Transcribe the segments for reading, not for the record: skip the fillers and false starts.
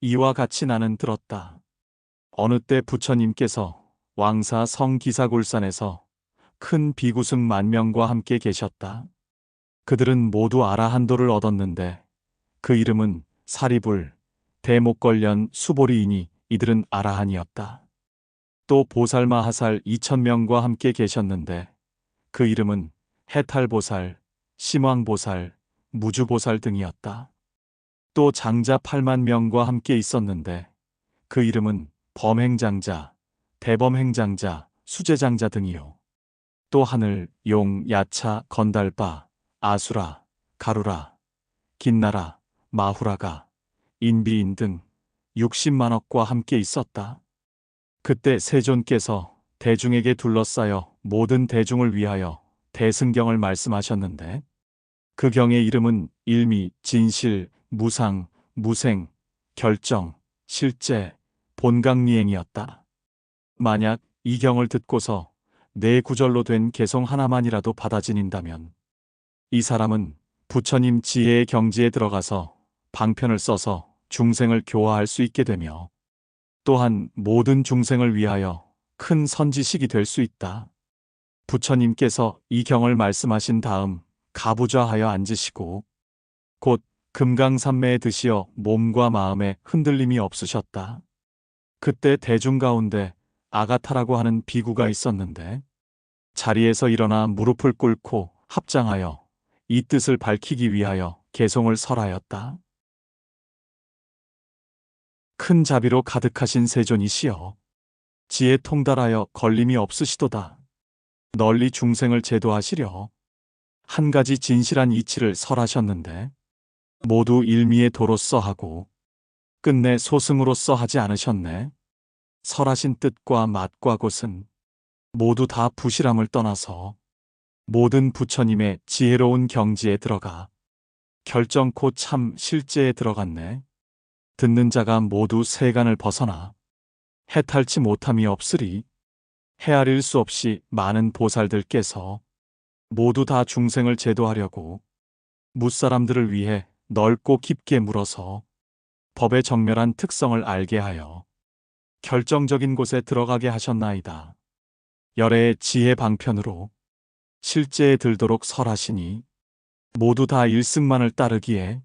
이와 같이 나는 들었다. 어느 때 부처님께서 왕사 성기사굴산에서 큰 비구승 10,000명과 함께 계셨다. 그들은 모두 아라한도를 얻었는데 그 이름은 사리불, 대목걸련 수보리이니 이들은 아라한이었다. 또 보살마하살 2,000명과 함께 계셨는데 그 이름은 해탈보살, 심왕보살, 무주보살 등이었다. 또 장자 8,000,000명과 함께 있었는데 그 이름은 범행장자, 대범행장자, 수제장자 등이요. 또 하늘, 용, 야차, 건달바, 아수라, 가루라, 긴나라, 마후라가, 인비인 등 60만억과 함께 있었다. 그때 세존께서 대중에게 둘러싸여 모든 대중을 위하여 대승경을 말씀하셨는데 그 경의 이름은 일미, 진실, 무상, 무생, 결정, 실제, 본강미행이었다. 만약 이 경을 듣고서 네 구절로 된 개송 하나만이라도 받아 지닌다면 이 사람은 부처님 지혜의 경지에 들어가서 방편을 써서 중생을 교화할 수 있게 되며 또한 모든 중생을 위하여 큰 선지식이 될 수 있다. 부처님께서 이 경을 말씀하신 다음 가부좌하여 앉으시고 곧 금강산매에 드시어 몸과 마음에 흔들림이 없으셨다. 그때 대중 가운데 아가타라고 하는 비구가 있었는데 자리에서 일어나 무릎을 꿇고 합장하여 이 뜻을 밝히기 위하여 개송을 설하였다. 큰 자비로 가득하신 세존이시여, 지혜 통달하여 걸림이 없으시도다. 널리 중생을 제도하시려 한 가지 진실한 이치를 설하셨는데 모두 일미의 도로써 하고 끝내 소승으로써 하지 않으셨네. 설하신 뜻과 맛과 곳은 모두 다 부실함을 떠나서 모든 부처님의 지혜로운 경지에 들어가 결정코 참 실제에 들어갔네. 듣는 자가 모두 세간을 벗어나 해탈치 못함이 없으리. 헤아릴 수 없이 많은 보살들께서 모두 다 중생을 제도하려고 무사람들을 위해 넓고 깊게 물어서 법의 정멸한 특성을 알게 하여 결정적인 곳에 들어가게 하셨나이다. 열애의 지혜 방편으로 실제에 들도록 설하시니 모두 다 일승만을 따르기에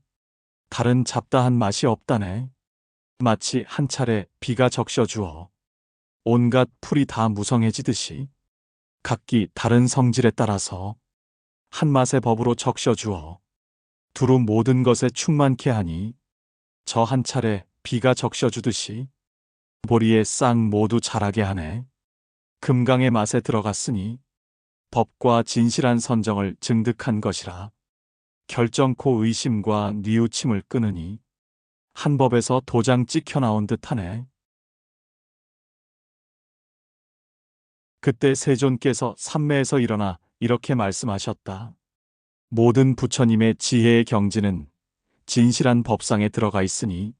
다른 잡다한 맛이 없다네. 마치 한 차례 비가 적셔 주어 온갖 풀이 다 무성해지듯이 각기 다른 성질에 따라서 한 맛의 법으로 적셔 주어 두루 모든 것에 충만케 하니 저 한 차례 비가 적셔 주듯이 보리에 싹 모두 자라게 하네. 금강의 맛에 들어갔으니 법과 진실한 선정을 증득한 것이라 결정코 의심과 뉘우침을 끊으니 한 법에서 도장 찍혀 나온 듯하네. 그때 세존께서 삼매에서 일어나 이렇게 말씀하셨다. 모든 부처님의 지혜의 경지는 진실한 법상에 들어가 있으니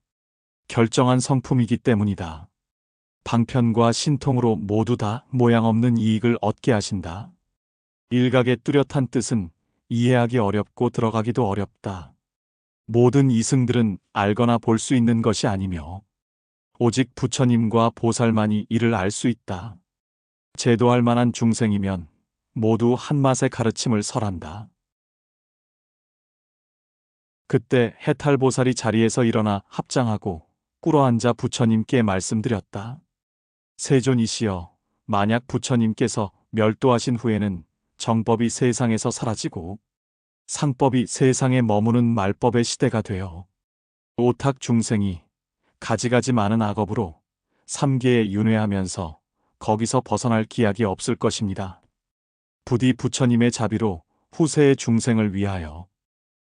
결정한 성품이기 때문이다. 방편과 신통으로 모두 다 모양 없는 이익을 얻게 하신다. 일각의 뚜렷한 뜻은 이해하기 어렵고 들어가기도 어렵다. 모든 이승들은 알거나 볼 수 있는 것이 아니며 오직 부처님과 보살만이 이를 알 수 있다. 제도할 만한 중생이면 모두 한 맛의 가르침을 설한다. 그때 해탈보살이 자리에서 일어나 합장하고 꿇어앉아 부처님께 말씀드렸다. 세존이시여, 만약 부처님께서 멸도하신 후에는 정법이 세상에서 사라지고 상법이 세상에 머무는 말법의 시대가 되어 오탁 중생이 가지가지 많은 악업으로 삼계에 윤회하면서 거기서 벗어날 기약이 없을 것입니다. 부디 부처님의 자비로 후세의 중생을 위하여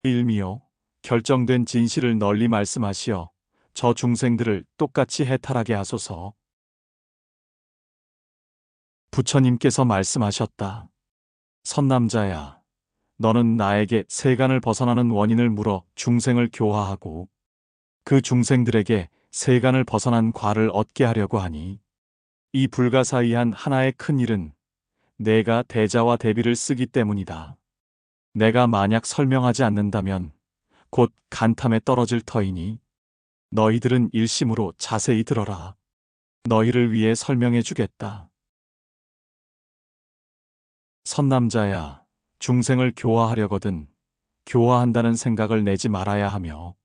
일미요 결정된 진실을 널리 말씀하시어 저 중생들을 똑같이 해탈하게 하소서. 부처님께서 말씀하셨다. 선남자야, 너는 나에게 세간을 벗어나는 원인을 물어 중생을 교화하고 그 중생들에게 세간을 벗어난 과를 얻게 하려고 하니 이 불가사의한 하나의 큰 일은 내가 대자와 대비를 쓰기 때문이다. 내가 만약 설명하지 않는다면 곧 간탐에 떨어질 터이니 너희들은 일심으로 자세히 들어라. 너희를 위해 설명해 주겠다. 선남자야, 중생을 교화하려거든 교화한다는 생각을 내지 말아야 하며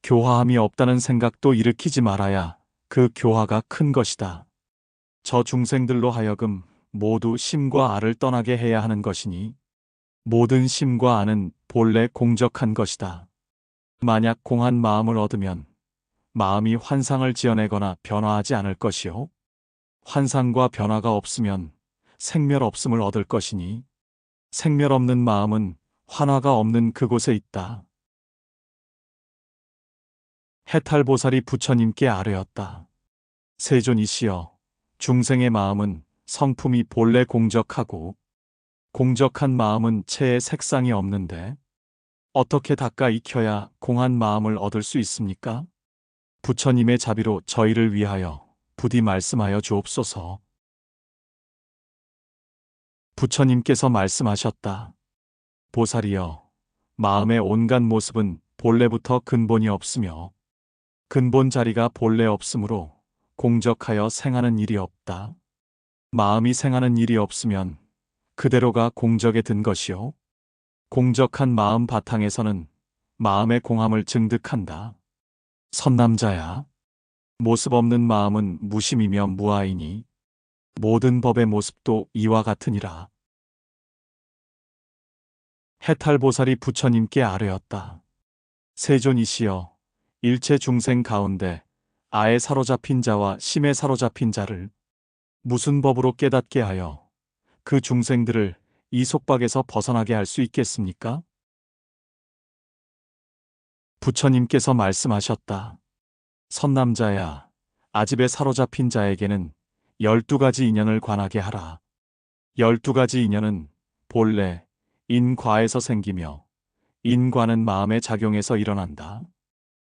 교화함이 없다는 생각도 일으키지 말아야 그 교화가 큰 것이다. 저 중생들로 하여금 모두 심과 아를 떠나게 해야 하는 것이니 모든 심과 아는 본래 공적한 것이다. 만약 공한 마음을 얻으면 마음이 환상을 지어내거나 변화하지 않을 것이요. 환상과 변화가 없으면 생멸 없음을 얻을 것이니 생멸 없는 마음은 환화가 없는 그곳에 있다. 해탈보살이 부처님께 아뢰었다. 세존이시여, 중생의 마음은 성품이 본래 공적하고 공적한 마음은 체에 색상이 없는데 어떻게 닦아 익혀야 공한 마음을 얻을 수 있습니까? 부처님의 자비로 저희를 위하여 부디 말씀하여 주옵소서. 부처님께서 말씀하셨다. 보살이여, 마음의 온갖 모습은 본래부터 근본이 없으며 근본 자리가 본래 없으므로 공적하여 생하는 일이 없다. 마음이 생하는 일이 없으면 그대로가 공적에 든 것이요. 공적한 마음 바탕에서는 마음의 공함을 증득한다. 선남자야, 모습 없는 마음은 무심이며 무아이니 모든 법의 모습도 이와 같으니라. 해탈보살이 부처님께 아뢰었다. 세존이시여, 일체 중생 가운데 아에 사로잡힌 자와 심에 사로잡힌 자를 무슨 법으로 깨닫게 하여 그 중생들을 이 속박에서 벗어나게 할 수 있겠습니까? 부처님께서 말씀하셨다. 선남자야, 아집에 사로잡힌 자에게는 12가지 인연을 관하게 하라. 12가지 인연은 본래 인과에서 생기며 인과는 마음의 작용에서 일어난다.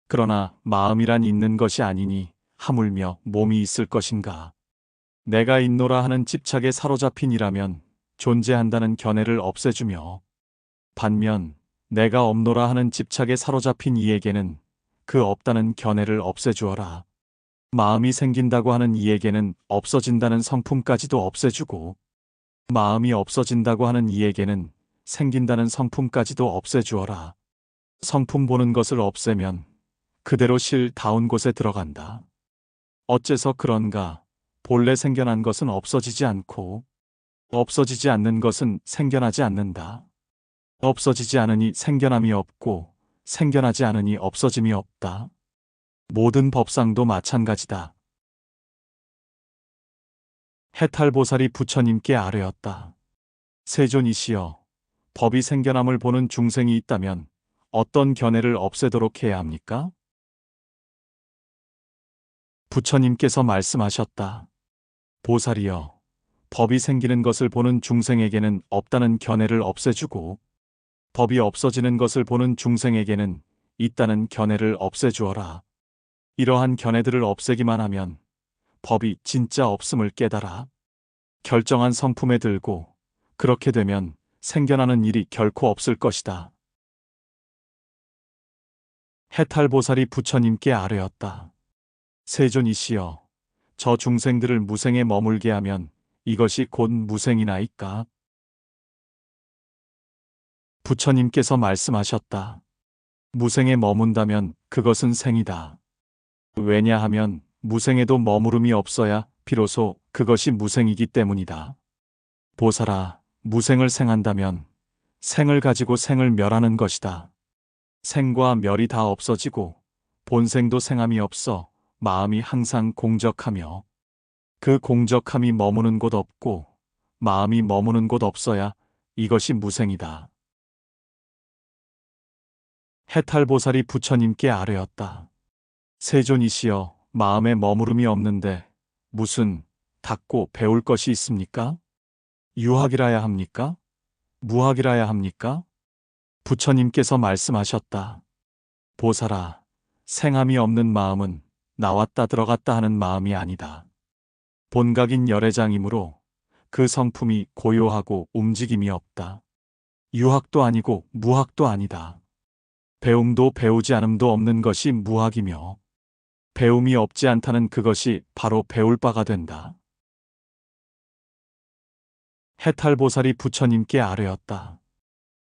그러나 마음이란 있는 것이 아니니 하물며 몸이 있을 것인가. 내가 있노라 하는 집착에 사로잡힌 이라면 존재한다는 견해를 없애주며 반면 내가 없노라 하는 집착에 사로잡힌 이에게는 그 없다는 견해를 없애주어라. 마음이 생긴다고 하는 이에게는 없어진다는 성품까지도 없애주고 마음이 없어진다고 하는 이에게는 생긴다는 성품까지도 없애주어라. 성품 보는 것을 없애면 그대로 실다운 곳에 들어간다. 어째서 그런가? 본래 생겨난 것은 없어지지 않고 없어지지 않는 것은 생겨나지 않는다. 없어지지 않으니 생겨남이 없고 생겨나지 않으니 없어짐이 없다. 모든 법상도 마찬가지다. 해탈보살이 부처님께 아뢰었다. 세존이시여, 법이 생겨남을 보는 중생이 있다면 어떤 견해를 없애도록 해야 합니까? 부처님께서 말씀하셨다. 보살이여, 법이 생기는 것을 보는 중생에게는 없다는 견해를 없애주고 법이 없어지는 것을 보는 중생에게는 있다는 견해를 없애주어라. 이러한 견해들을 없애기만 하면 법이 진짜 없음을 깨달아 결정한 성품에 들고 그렇게 되면 생겨나는 일이 결코 없을 것이다. 해탈보살이 부처님께 아뢰었다. 세존이시여, 저 중생들을 무생에 머물게 하면 이것이 곧 무생이나이까? 부처님께서 말씀하셨다. 무생에 머문다면 그것은 생이다. 왜냐하면 무생에도 머무름이 없어야 비로소 그것이 무생이기 때문이다. 보살아, 무생을 생한다면 생을 가지고 생을 멸하는 것이다. 생과 멸이 다 없어지고 본생도 생함이 없어 마음이 항상 공적하며 그 공적함이 머무는 곳 없고 마음이 머무는 곳 없어야 이것이 무생이다. 해탈보살이 부처님께 아뢰었다. 세존이시여, 마음에 머무름이 없는데 무슨 닦고 배울 것이 있습니까? 유학이라야 합니까? 무학이라야 합니까? 부처님께서 말씀하셨다. 보살아, 생함이 없는 마음은 나왔다 들어갔다 하는 마음이 아니다. 본각인 열애장이므로 그 성품이 고요하고 움직임이 없다. 유학도 아니고 무학도 아니다. 배움도 배우지 않음도 없는 것이 무학이며 배움이 없지 않다는 그것이 바로 배울 바가 된다. 해탈보살이 부처님께 아뢰었다.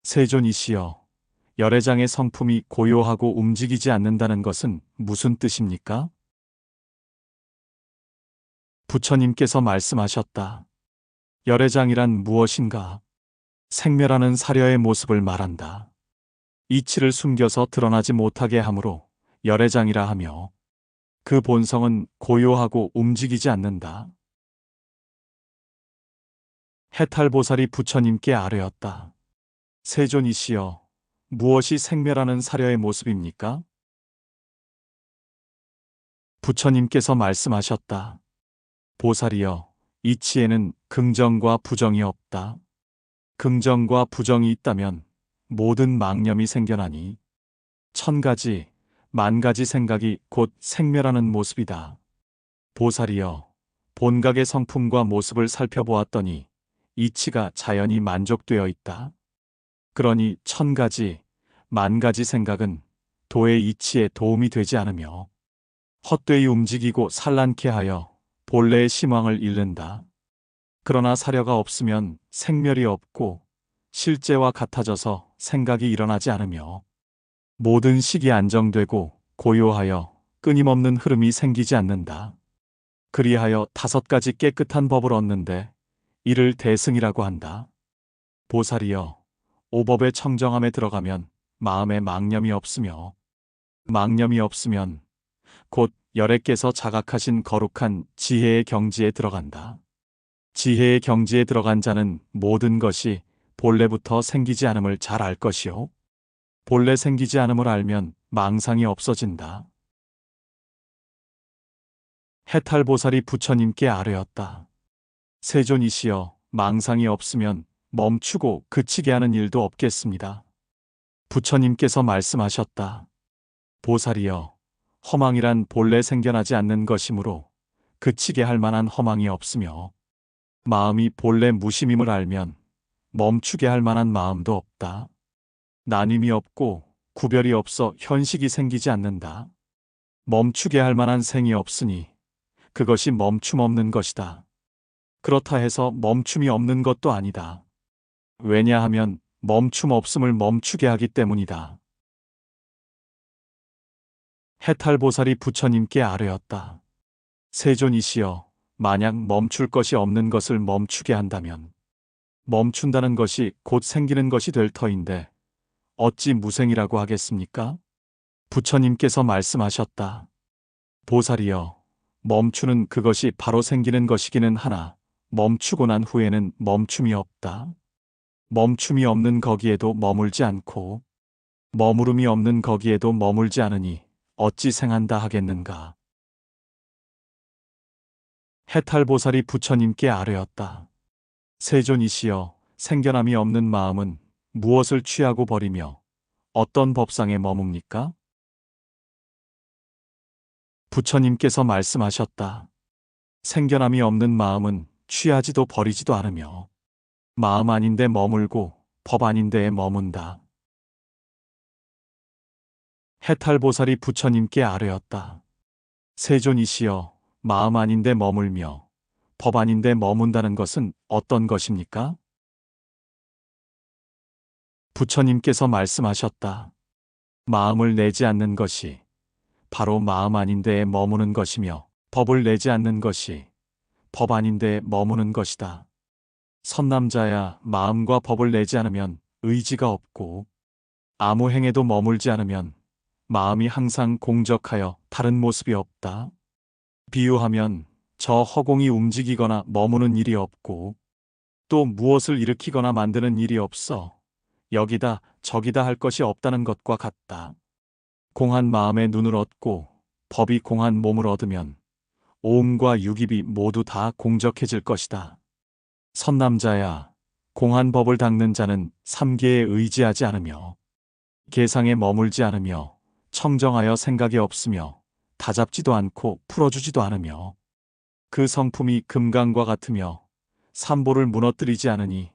세존이시여, 열애장의 성품이 고요하고 움직이지 않는다는 것은 무슨 뜻입니까? 부처님께서 말씀하셨다. 열애장이란 무엇인가? 생멸하는 사려의 모습을 말한다. 이치를 숨겨서 드러나지 못하게 하므로 열애장이라 하며, 그 본성은 고요하고 움직이지 않는다. 해탈보살이 부처님께 아뢰었다. 세존이시여, 무엇이 생멸하는 사려의 모습입니까? 부처님께서 말씀하셨다. 보살이여, 이치에는 긍정과 부정이 없다. 긍정과 부정이 있다면 모든 망념이 생겨나니 천가지, 만가지 생각이 곧 생멸하는 모습이다. 보살이여, 본각의 성품과 모습을 살펴보았더니 이치가 자연히 만족되어 있다. 그러니 천가지, 만가지 생각은 도의 이치에 도움이 되지 않으며 헛되이 움직이고 산란케 하여 본래의 심왕을 잃는다. 그러나 사려가 없으면 생멸이 없고 실제와 같아져서 생각이 일어나지 않으며 모든 식이 안정되고 고요하여 끊임없는 흐름이 생기지 않는다. 그리하여 5가지 깨끗한 법을 얻는데 이를 대승이라고 한다. 보살이여, 오법의 청정함에 들어가면 마음에 망념이 없으며 망념이 없으면 곧 열애께서 자각하신 거룩한 지혜의 경지에 들어간다. 지혜의 경지에 들어간 자는 모든 것이 본래부터 생기지 않음을 잘 알 것이요. 본래 생기지 않음을 알면 망상이 없어진다. 해탈보살이 부처님께 아뢰었다. 세존이시여, 망상이 없으면 멈추고 그치게 하는 일도 없겠습니다. 부처님께서 말씀하셨다. 보살이여, 허망이란 본래 생겨나지 않는 것이므로 그치게 할 만한 허망이 없으며 마음이 본래 무심임을 알면 멈추게 할 만한 마음도 없다. 나님이 없고 구별이 없어 현식이 생기지 않는다. 멈추게 할 만한 생이 없으니 그것이 멈춤 없는 것이다. 그렇다 해서 멈춤이 없는 것도 아니다. 왜냐하면 멈춤 없음을 멈추게 하기 때문이다. 해탈보살이 부처님께 아뢰었다. 세존이시여, 만약 멈출 것이 없는 것을 멈추게 한다면 멈춘다는 것이 곧 생기는 것이 될 터인데 어찌 무생이라고 하겠습니까? 부처님께서 말씀하셨다. 보살이여, 멈추는 그것이 바로 생기는 것이기는 하나 멈추고 난 후에는 멈춤이 없다. 멈춤이 없는 거기에도 머물지 않고 머무름이 없는 거기에도 머물지 않으니 어찌 생한다 하겠는가. 해탈보살이 부처님께 아뢰었다. 세존이시여, 생겨남이 없는 마음은 무엇을 취하고 버리며 어떤 법상에 머뭅니까? 부처님께서 말씀하셨다. 생겨남이 없는 마음은 취하지도 버리지도 않으며 마음 아닌데 머물고 법 아닌데에 머문다. 해탈보살이 부처님께 아뢰었다. 세존이시여, 마음 아닌데 머물며 법 아닌데 머문다는 것은 어떤 것입니까? 부처님께서 말씀하셨다. 마음을 내지 않는 것이 바로 마음 아닌 데에 머무는 것이며 법을 내지 않는 것이 법 아닌 데에 머무는 것이다. 선남자야, 마음과 법을 내지 않으면 의지가 없고 아무 행에도 머물지 않으면 마음이 항상 공적하여 다른 모습이 없다. 비유하면 저 허공이 움직이거나 머무는 일이 없고 또 무엇을 일으키거나 만드는 일이 없어 여기다 저기다 할 것이 없다는 것과 같다. 공한 마음의 눈을 얻고 법이 공한 몸을 얻으면 오음과 유깁이 모두 다 공적해질 것이다. 선남자야, 공한 법을 닦는 자는 삼계에 의지하지 않으며 계상에 머물지 않으며 청정하여 생각이 없으며 다잡지도 않고 풀어주지도 않으며 그 성품이 금강과 같으며 삼보를 무너뜨리지 않으니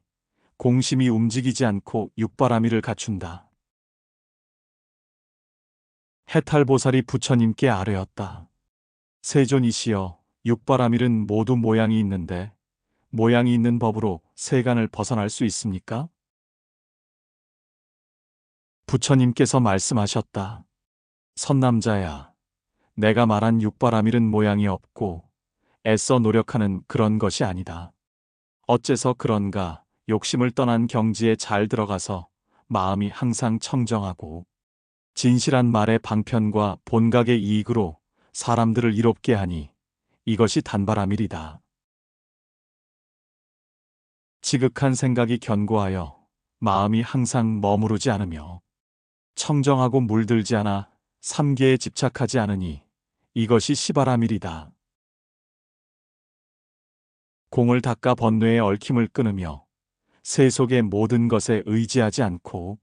공심이 움직이지 않고 육바라밀을 갖춘다. 해탈보살이 부처님께 아뢰었다. 세존이시여, 육바라밀은 모두 모양이 있는데 모양이 있는 법으로 세간을 벗어날 수 있습니까? 부처님께서 말씀하셨다. 선남자야, 내가 말한 육바라밀은 모양이 없고 애써 노력하는 그런 것이 아니다. 어째서 그런가? 욕심을 떠난 경지에 잘 들어가서 마음이 항상 청정하고 진실한 말의 방편과 본각의 이익으로 사람들을 이롭게 하니 이것이 단바라밀이다. 지극한 생각이 견고하여 마음이 항상 머무르지 않으며 청정하고 물들지 않아 삼계에 집착하지 않으니 이것이 시바라밀이다. 공을 닦아 번뇌의 얽힘을 끊으며 세속의 모든 것에 의지하지 않고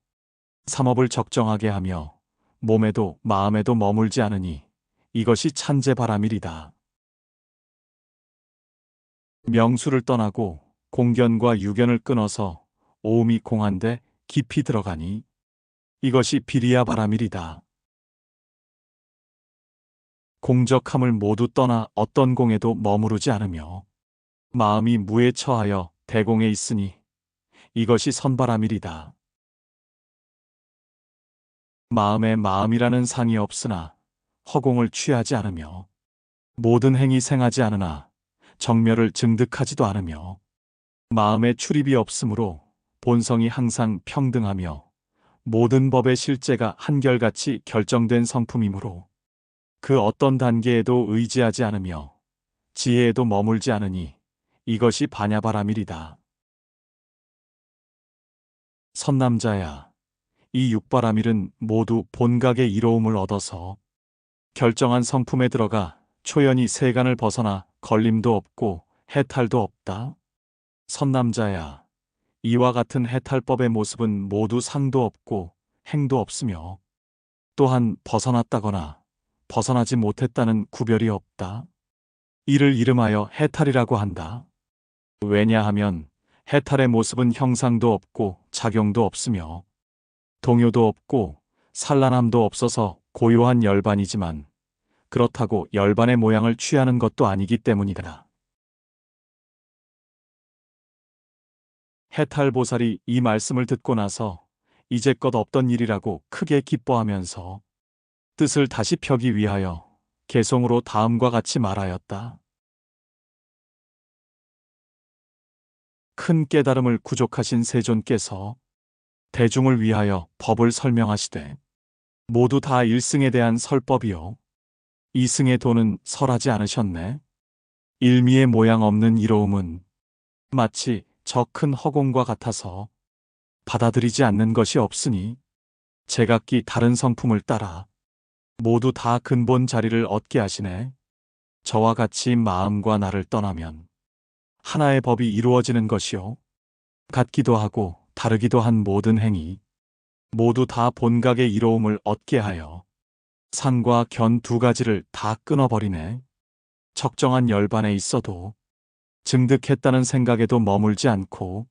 삼업을 적정하게 하며 몸에도 마음에도 머물지 않으니 이것이 찬제바라밀이다. 명수를 떠나고 공견과 유견을 끊어서 오음이 공한데 깊이 들어가니 이것이 비리야바라밀이다. 공적함을 모두 떠나 어떤 공에도 머무르지 않으며 마음이 무에 처하여 대공에 있으니 이것이 선바라밀이다. 마음에 마음이라는 상이 없으나 허공을 취하지 않으며 모든 행위 생하지 않으나 정멸을 증득하지도 않으며 마음에 출입이 없으므로 본성이 항상 평등하며 모든 법의 실제가 한결같이 결정된 성품이므로 그 어떤 단계에도 의지하지 않으며 지혜에도 머물지 않으니 이것이 바냐바라밀이다. 선남자야, 이 육바라밀은 모두 본각의 이로움을 얻어서 결정한 성품에 들어가 초연히 세간을 벗어나 걸림도 없고 해탈도 없다. 선남자야, 이와 같은 해탈법의 모습은 모두 상도 없고 행도 없으며 또한 벗어났다거나 벗어나지 못했다는 구별이 없다. 이를 이름하여 해탈이라고 한다. 왜냐하면 해탈의 모습은 형상도 없고 작용도 없으며 동요도 없고 산란함도 없어서 고요한 열반이지만 그렇다고 열반의 모양을 취하는 것도 아니기 때문이다. 해탈보살이 이 말씀을 듣고 나서 이제껏 없던 일이라고 크게 기뻐하면서 뜻을 다시 펴기 위하여 개송으로 다음과 같이 말하였다. 큰 깨달음을 구족하신 세존께서 대중을 위하여 법을 설명하시되 모두 다 일승에 대한 설법이요 이승의 도는 설하지 않으셨네. 일미의 모양 없는 이로움은 마치 저 큰 허공과 같아서 받아들이지 않는 것이 없으니 제각기 다른 성품을 따라 모두 다 근본 자리를 얻게 하시네. 저와 같이 마음과 나를 떠나면 하나의 법이 이루어지는 것이요 같기도 하고 다르기도 한 모든 행위 모두 다 본각의 이로움을 얻게 하여 상과 견 두 가지를 다 끊어버리네. 적정한 열반에 있어도 증득했다는 생각에도 머물지 않고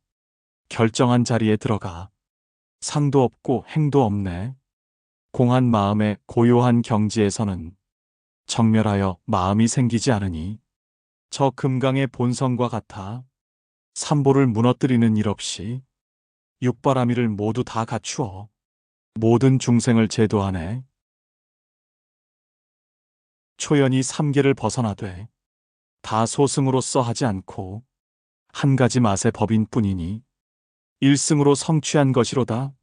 결정한 자리에 들어가 상도 없고 행도 없네. 공한 마음의 고요한 경지에서는 정멸하여 마음이 생기지 않으니 저 금강의 본성과 같아 삼보를 무너뜨리는 일 없이 육바라밀을 모두 다 갖추어 모든 중생을 제도하네. 초연히 삼계를 벗어나되 다 소승으로서 하지 않고 한 가지 맛의 법인 뿐이니 일승으로 성취한 것이로다.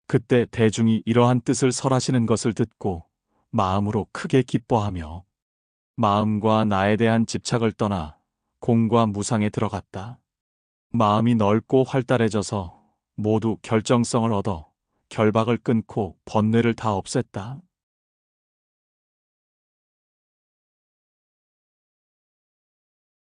그때 대중이 이러한 뜻을 설하시는 것을 듣고 마음으로 크게 기뻐하며 마음과 나에 대한 집착을 떠나 공과 무상에 들어갔다. 마음이 넓고 활달해져서 모두 결정성을 얻어 결박을 끊고 번뇌를 다 없앴다.